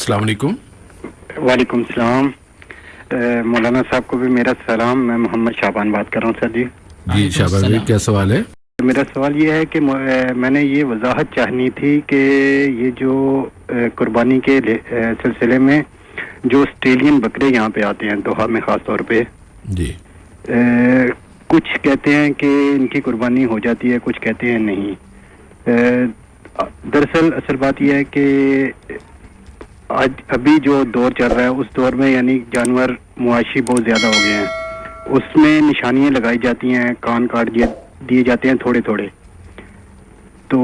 अस्सलाम वालेकुम। वालेकुम सलाम। मौलाना साहब को भी मेरा सलाम। मैं मोहम्मद शाबान बात कर रहा हूँ सर जी। जी शाबान भाई, क्या सवाल है? मेरा सवाल ये है कि मैंने ये वजाहत चाहनी थी कि ये जो कुर्बानी के सिलसिले में जो ऑस्ट्रेलियन बकरे यहाँ पे आते हैं दोहा में ख़ास तौर पे जी, कुछ कहते हैं कि इनकी कुर्बानी हो जाती है, कुछ कहते हैं नहीं। दरअसल असल बात यह है कि आज अभी जो दौर चल रहा है उस दौर में यानी जानवर मुआशी बहुत ज़्यादा हो गए हैं, उसमें निशानियाँ लगाई जाती हैं, कान काट दिए जाते हैं थोड़े थोड़े। तो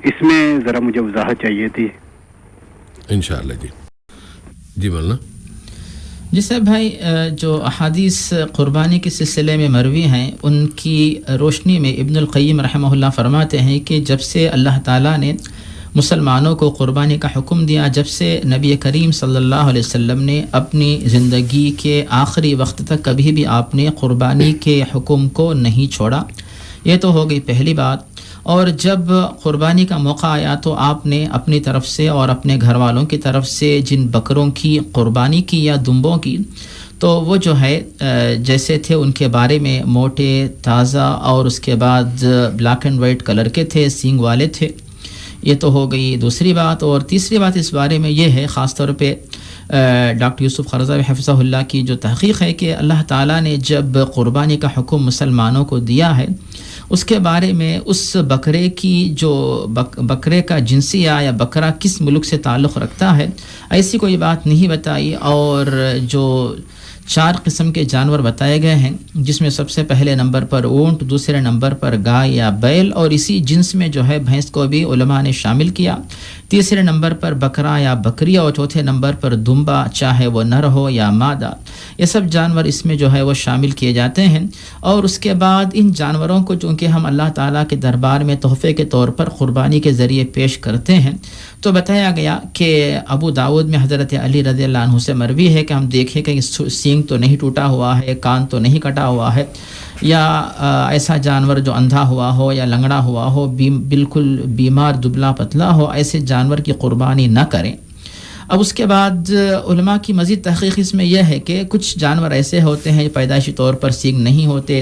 इसमें ज़रा मुझे वजाहत चाहिए थी इंशाअल्लाह। जी जी मौलाना। जी साहब भाई, जो अहादीस क़ुरबानी के सिलसिले में मरवी हैं उनकी रोशनी में इब्नुल क़य्यिम रहमहुल्लाह फरमाते हैं कि जब से अल्लाह ताला ने मुसलमानों को क़ुरबानी का हुक्म दिया, जब से नबी करीम सल्लल्लाहु अलैहि वसल्लम ने अपनी ज़िंदगी के आखिरी वक्त तक कभी भी आपने क़ुरबानी के हुक्म को नहीं छोड़ा। ये तो हो गई पहली बात। और जब क़ुरबानी का मौका आया तो आपने अपनी तरफ से और अपने घर वालों की तरफ से जिन बकरों की क़ुरबानी की या दुम्बों की, तो वो जो है जैसे थे उनके बारे में मोटे, ताज़ा और उसके बाद ब्लैक एंड वाइट कलर के थे, सींग वाले थे। ये तो हो गई दूसरी बात। और तीसरी बात इस बारे में ये है, ख़ास तौर पे डॉक्टर यूसुफ क़रज़ावी हफ़िज़हुल्लाह की जो तहक़ीक़ है कि अल्लाह ताला ने जब क़ुरबानी का हुक्म मुसलमानों को दिया है, उसके बारे में उस बकरे की जो बकरे का जिनसिया या बकरा किस मुल्क से ताल्लुक़ रखता है, ऐसी कोई बात नहीं बताई। और जो 4 किस्म के जानवर बताए गए हैं, जिसमें सबसे पहले नंबर पर ऊँट, दूसरे नंबर पर गाय या बैल, और इसी जिन्स में जो है भैंस को भी उलमा ने शामिल किया। तीसरे नंबर पर बकरा या बकरी, और चौथे नंबर पर दुम्बा, चाहे वो नर हो या मादा। ये सब जानवर इसमें जो है वो शामिल किए जाते हैं। और उसके बाद इन जानवरों को चूँकि हम अल्लाह ताला के दरबार में तोहफ़े के तौर पर क़ुरबानी के ज़रिए पेश करते हैं, तो बताया गया कि अबू दाऊद में हज़रत अली रज़ियल्लाहु अन्हु से मरवी है कि हम देखें कि सींग तो नहीं टूटा हुआ है, कान तो नहीं कटा हुआ है, या ऐसा जानवर जो अंधा हुआ हो या लंगड़ा हुआ हो, बिल्कुल बीमार दुबला पतला हो, ऐसे जानवर की क़ुरबानी न करें। अब उसके बाद उलमा की मज़ीद तहक़ीक़ इसमें यह है कि कुछ जानवर ऐसे होते हैं पैदाइशी तौर पर सींग नहीं होते,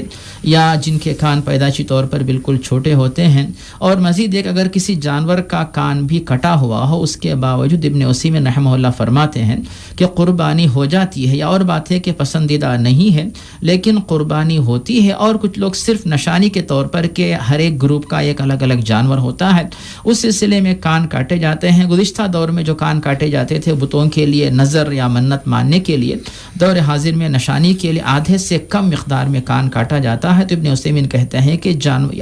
या जिनके कान पैदाइशी तौर पर बिल्कुल छोटे होते हैं। और मज़ीद एक, अगर किसी जानवर का कान भी कटा हुआ हो, उसके बावजूद इब्न उसीमिन रहमहुल्लाह फरमाते हैं कि क़ुरबानी हो जाती है। या और बात है कि पसंदीदा नहीं है, लेकिन क़ुरबानी होती है। और कुछ लोग सिर्फ निशानी के तौर पर कि हर एक ग्रुप का एक अलग अलग जानवर होता है, उस सिलसिले में कान काटे जाते हैं। गुज़िश्ता दौर में जो कान काटे जाते थे बुतों के लिए, नज़र या मन्नत मानने के लिए, दौर हाजिर में निशानी के लिए आधे से कम मिक़दार में कान काटा जाता है। तो इब्न उसीमिन कहते हैं कि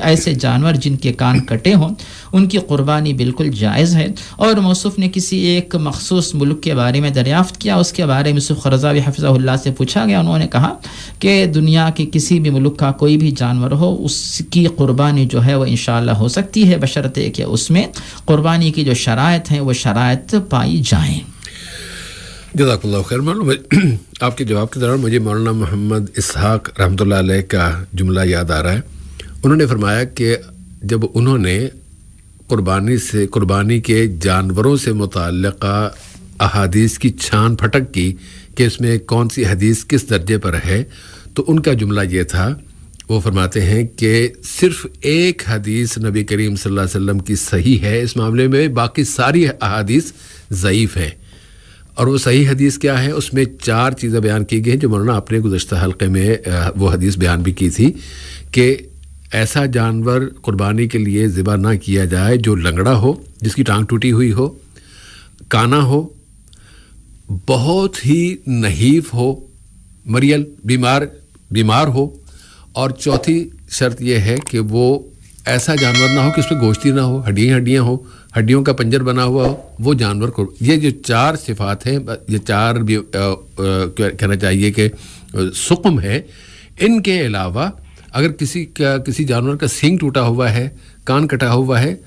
ऐसे जानवर जिनके कान कटे हों उनकी क़ुरबानी बिल्कुल जायज़ है। और मौसूफ़ ने किसी एक मखसूस मुल्क के बारे में दरियाफ़्त किया, उसके बारे में यूसुफ क़रज़ावी हफ़िज़हुल्लाह से पूछा गया। उन्होंने कहा कि दुनिया के किसी भी मुल्क का कोई भी जानवर हो, उसकी क़ुरबानी जो है वो इंशाअल्लाह हो सकती है, बशर्ते कि उसमें क़ुरबानी की जो शराइत हैं वो शराइत पाई जाएँ। जज़ाकल्लाहु खैर। आपके जवाब के दौरान मुझे मौलाना मोहम्मद इसहाक़ रहमतुल्लाह अलैह का जुमला याद आ रहा है। उन्होंने फरमाया कि जब उन्होंने कुर्बानी के जानवरों से मुताल्लिक़ा अहादीस की छान फटक की कि इसमें कौन सी हदीस किस दर्जे पर है, तो उनका जुमला ये था, वो फरमाते हैं कि सिर्फ़ एक हदीस नबी करीम सल्लल्लाहु अलैहि वसल्लम की सही है इस मामले में, बाकी सारी अहादीस ज़ईफ़ हैं। और वो सही हदीस क्या है, उसमें 4 चीज़ें बयान की गई हैं जो मौलाना आपने गुज़श्ता हल्के में वो हदीस बयान भी की थी कि ऐसा जानवर कुर्बानी के लिए ज़िबा ना किया जाए जो लंगड़ा हो, जिसकी टांग टूटी हुई हो, काना हो, बहुत ही नहीफ हो, मरियल बीमार हो, और चौथी शर्त यह है कि वो ऐसा जानवर ना हो कि उसमें गोश्ती ना हो, हड्डियाँ हो, हड्डियों का पंजर बना हुआ हो, वो जानवर को। ये जो 4 सिफात हैं, ये 4 भी कहना चाहिए कि सुक़म है। इनके अलावा अगर किसी जानवर का सींग टूटा हुआ है, कान कटा हुआ है,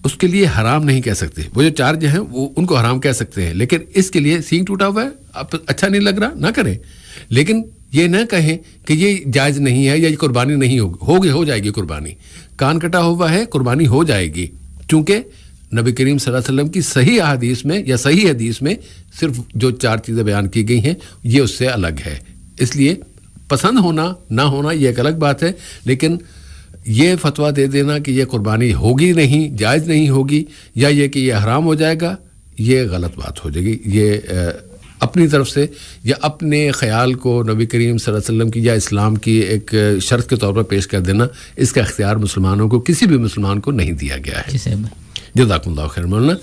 उसके लिए हराम नहीं कह सकते। वो जो 4 जो हैं वो उनको हराम कह सकते हैं, लेकिन इसके लिए सींग टूटा हुआ है, आप अच्छा नहीं लग रहा, ना करें। लेकिन ये ना कहें कि ये जायज़ नहीं है या ये कुर्बानी नहीं हो जाएगी कुर्बानी। कान कटा हुआ है, कुर्बानी हो जाएगी, क्योंकि نبی کریم صلی اللہ علیہ وسلم کی صحیح احادیث میں یا صحیح حدیث میں صرف جو 4 چیزیں بیان کی گئی ہیں یہ اس سے الگ ہے. اس لیے پسند ہونا نہ ہونا یہ ایک الگ بات ہے، لیکن یہ فتویٰ دے دینا کہ یہ قربانی ہوگی نہیں، جائز نہیں ہوگی، یا یہ کہ یہ حرام ہو جائے گا، یہ غلط بات ہو جائے گی. یہ اپنی طرف سے یا اپنے خیال کو نبی کریم صلی اللہ علیہ وسلم کی یا اسلام کی ایک شرط کے طور پر پیش کر دینا، اس کا اختیار مسلمانوں کو، کسی بھی مسلمان کو نہیں دیا گیا ہے. جزاکم اللہ خیر مولانا.